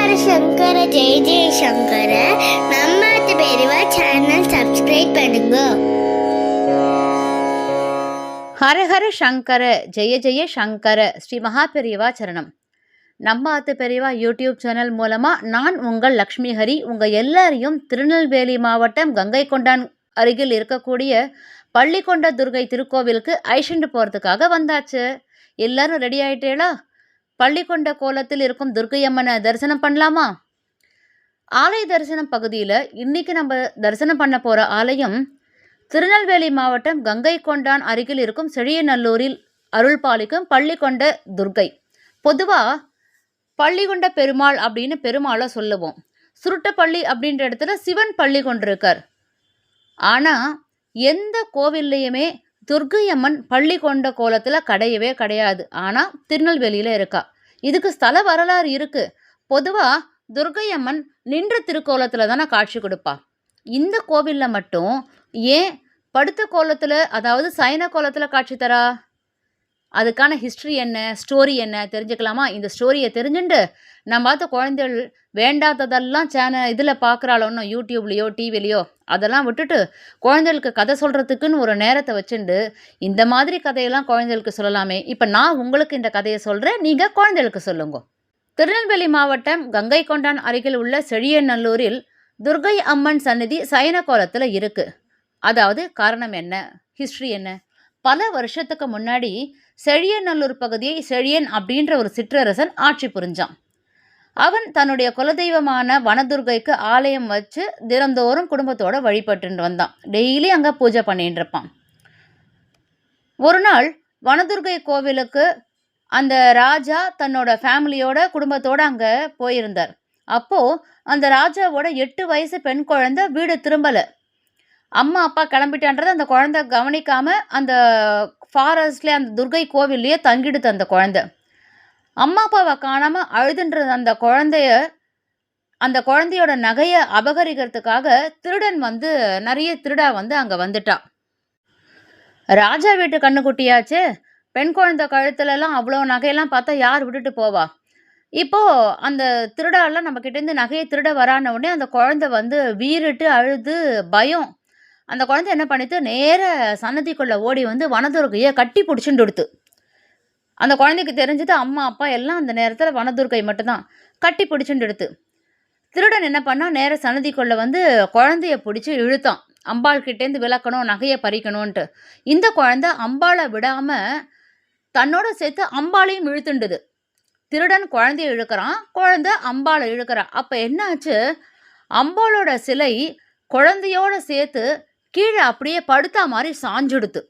ஹர சங்கர ஜெய ஜெய சங்கர. நம்ம பெரியவா channel subscribe பண்ணுங்க. ஹரஹர சங்கர ஜெய ஜெய சங்கர ஸ்ரீ மகா பெரியவா சரணம். நம்ம பெரியவா யூடியூப் சேனல் மூலமாக நான் உங்கள் லக்ஷ்மி ஹரி உங்கள் எல்லாரையும் திருநெல்வேலி மாவட்டம் கங்கை கொண்டான் அருகில் இருக்கக்கூடிய பள்ளிக்கொண்ட துர்கை திருக்கோவிலுக்கு அழைச்சிட்டு போகிறதுக்காக வந்தாச்சு. எல்லாரும் ரெடி ஆகிட்டேளா? பள்ளிக்கொண்ட கோலத்தில் இருக்கும் துர்கை அம்மனை தரிசனம் பண்ணலாமா? ஆலய தரிசனம் பகுதியில் இன்றைக்கி நம்ம தரிசனம் பண்ண போகிற ஆலயம் திருநெல்வேலி மாவட்டம் கங்கை கொண்டான் அருகில் இருக்கும் செழியநல்லூரில் அருள் பாலிக்கும் பள்ளிக்கொண்ட துர்கை. பொதுவாக பள்ளிகொண்ட பெருமாள் அப்படின்னு பெருமாளை சொல்லுவோம். சுருட்டப்பள்ளி அப்படின்ற இடத்துல சிவன் பள்ளி கொண்டிருக்கார். ஆனால் எந்த கோவில்லையுமே துர்கை அம்மன் பள்ளி கொண்ட கோலத்தில் கிடையவே கிடையாது. ஆனால் திருநெல்வேலியில் இருக்கா. இதுக்கு ஸ்தல வரலாறு இருக்குது. பொதுவாக துர்கை அம்மன் நின்ற திருக்கோலத்தில் தானே காட்சி கொடுப்பா. இந்த கோவிலில் மட்டும் ஏன் படுத்த கோலத்தில், அதாவது சயன கோலத்தில் காட்சி தரா? அதுக்கான ஹிஸ்ட்ரி என்ன, ஸ்டோரி என்ன தெரிஞ்சுக்கலாமா? இந்த ஸ்டோரியை தெரிஞ்சுட்டு நம்ம பார்த்த குழந்தைகள் வேண்டாததெல்லாம் இதில் பார்க்குறாளோன்னு யூடியூப்லேயோ டிவிலையோ அதெல்லாம் விட்டுட்டு குழந்தைகளுக்கு கதை சொல்கிறதுக்குன்னு ஒரு நேரத்தை வச்சுட்டு இந்த மாதிரி கதையெல்லாம் குழந்தைகளுக்கு சொல்லலாமே. இப்போ நான் உங்களுக்கு இந்த கதையை சொல்கிறேன், நீங்கள் குழந்தைகளுக்கு சொல்லுங்க. திருநெல்வேலி மாவட்டம் கங்கை கொண்டான் அருகில் உள்ள செழியநல்லூரில் துர்கை அம்மன் சந்நிதி சயன கோலத்தில் இருக்குது. அதாவது காரணம் என்ன, ஹிஸ்ட்ரி என்ன? பல வருஷத்துக்கு முன்னாடி செழியநல்லூர் பகுதியை செழியன் அப்படின்ற ஒரு சிற்றரசன் ஆட்சி புரிஞ்சான். அவன் தன்னுடைய குலதெய்வமான வனதுர்கைக்கு ஆலயம் வச்சு தினந்தோறும் குடும்பத்தோடு வழிபட்டு வந்தான். டெய்லி அங்கே பூஜை பண்ணிட்டு இருப்பான். ஒரு நாள் வனதுர்கை கோவிலுக்கு அந்த ராஜா தன்னோட ஃபேமிலியோட குடும்பத்தோடு அங்கே போயிருந்தார். அப்போது அந்த ராஜாவோட 8 வயசு பெண் குழந்தை வீடு திரும்பலை. அம்மா அப்பா கிளம்பிட்டான்றது அந்த குழந்தை கவனிக்காமல் அந்த ஃபாரஸ்ட்லேயே அந்த துர்கை கோவில்லையே தங்கிடுது. அந்த குழந்தை அம்மா அப்பாவை காணாமல் அழுதுன்றது. அந்த குழந்தையோட நகையை அபகரிக்கிறதுக்காக திருடன் நிறைய திருடா அங்கே வந்துட்டான். ராஜா வீட்டு கண்ணுக்குட்டியாச்சு, பெண் குழந்தை கழுத்துலலாம் அவ்வளோ நகையெல்லாம் பார்த்தா யார் விட்டுட்டு போவா? இப்போது அந்த திருடாலாம் நம்ம கிட்டேருந்து நகையை திருட வரான உடனே அந்த குழந்தை வீறிட்டு அழுது பயம். அந்த குழந்தை என்ன பண்ணிட்டு நேர சன்னதிக்குள்ளே ஓடி வனதுர்கையை கட்டி பிடிச்சுட்டு கொடுத்து. அந்த குழந்தைக்கு தெரிஞ்சது அம்மா அப்பா எல்லாம் அந்த நேரத்தில் வனதுர்கை மட்டும்தான் கட்டி பிடிச்சுட்டு எடுத்து. திருடன் என்ன பண்ணால் நேர சன்னதிக்குள்ளே குழந்தைய பிடிச்சி இழுத்தான். அம்பாள் கிட்டேருந்து விளக்கணும், நகையை பறிக்கணும்ன்ட்டு. இந்த குழந்தை அம்பாளை விடாமல் தன்னோட சேர்த்து அம்பாளையும் இழுத்துண்டுது. திருடன் குழந்தைய இழுக்கிறான், குழந்தை அம்பாளை இழுக்கிறா. அப்போ என்னாச்சு, அம்பாளோட சிலை குழந்தையோட சேர்த்து கீழே அப்படியே படுத்தா மாதிரி சாஞ்சுடுத்து.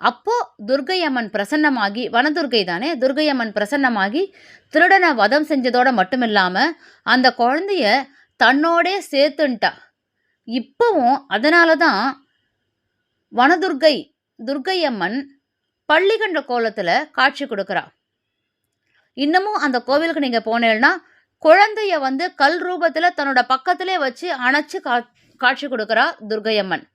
அப்போது துர்கை அம்மன் பிரசன்னமாகி, வனதுர்கை தானே, துர்கை அம்மன் பிரசன்னமாகி திருடனை வதம் செஞ்சதோடு மட்டும் இல்லாமல் அந்த குழந்தைய தன்னோடே சேர்த்துன்ட்டா. இப்போவும் அதனால தான் துர்கை அம்மன் பள்ளிகொண்ட கோலத்தில் காட்சி கொடுக்குறா. இன்னமும் அந்த கோவிலுக்கு நீங்கள் போனேன்னா குழந்தைய கல் ரூபத்தில் தன்னோட பக்கத்திலே வச்சு அணைச்சி காட்சி கொடுக்குறா துர்கை அம்மன்.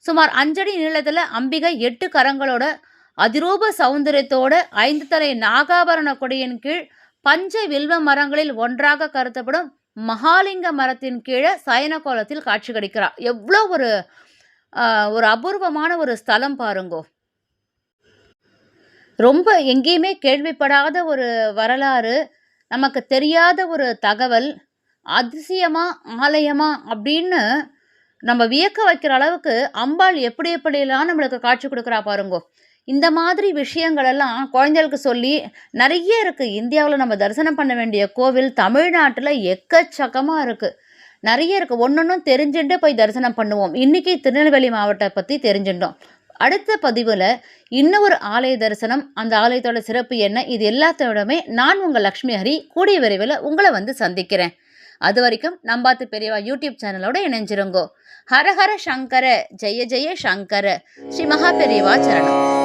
சுமார் 5 அடி நீளத்தில் அம்பிகை 8 கரங்களோட அதிரூப சௌந்தரியத்தோட 5 தலை நாகாபரண கொடியின் கீழ் பஞ்ச வில்வ மரங்களில் ஒன்றாக கருத்தப்படும் மகாலிங்க மரத்தின் கீழே சயன கோலத்தில் காட்சி கிடைக்கிறா. எவ்வளோ ஒரு அபூர்வமான ஒரு ஸ்தலம் பாருங்கோ. ரொம்ப எங்கேயுமே கேள்விப்படாத ஒரு வரலாறு, நமக்கு தெரியாத ஒரு தகவல், அதிசயமா ஆலயமா அப்படின்னு நம்ம வியக்க வைக்கிற அளவுக்கு அம்பாள் எப்படியெல்லாம் நம்மளுக்கு காட்சி கொடுக்குறா பாருங்கோ. இந்த மாதிரி விஷயங்களெல்லாம் குழந்தைகளுக்கு சொல்லி நிறைய இருக்குது. இந்தியாவில் நம்ம தரிசனம் பண்ண வேண்டிய கோவில் தமிழ்நாட்டில் எக்கச்சக்கமாக இருக்குது, நிறைய இருக்குது. ஒன்றொன்றும் தெரிஞ்சுட்டு போய் தரிசனம் பண்ணுவோம். இன்றைக்கி திருநெல்வேலி மாவட்டத்தை பற்றி தெரிஞ்சுட்டோம். அடுத்த பதிவில் இன்னொரு ஆலய தரிசனம், அந்த ஆலயத்தோட சிறப்பு என்ன, இது எல்லாத்தோடமே நான் உங்கள் லக்ஷ்மி ஹரி கூடிய விரைவில் உங்களை சந்திக்கிறேன். அது வரைக்கும் நம்பாத்து பெரியவா யூடியூப் சேனலோட இணைஞ்சிருங்கோ. ஹரஹர சங்கர ஜெய ஜெய சங்கர ஸ்ரீ மகா பெரியவா சரணம்.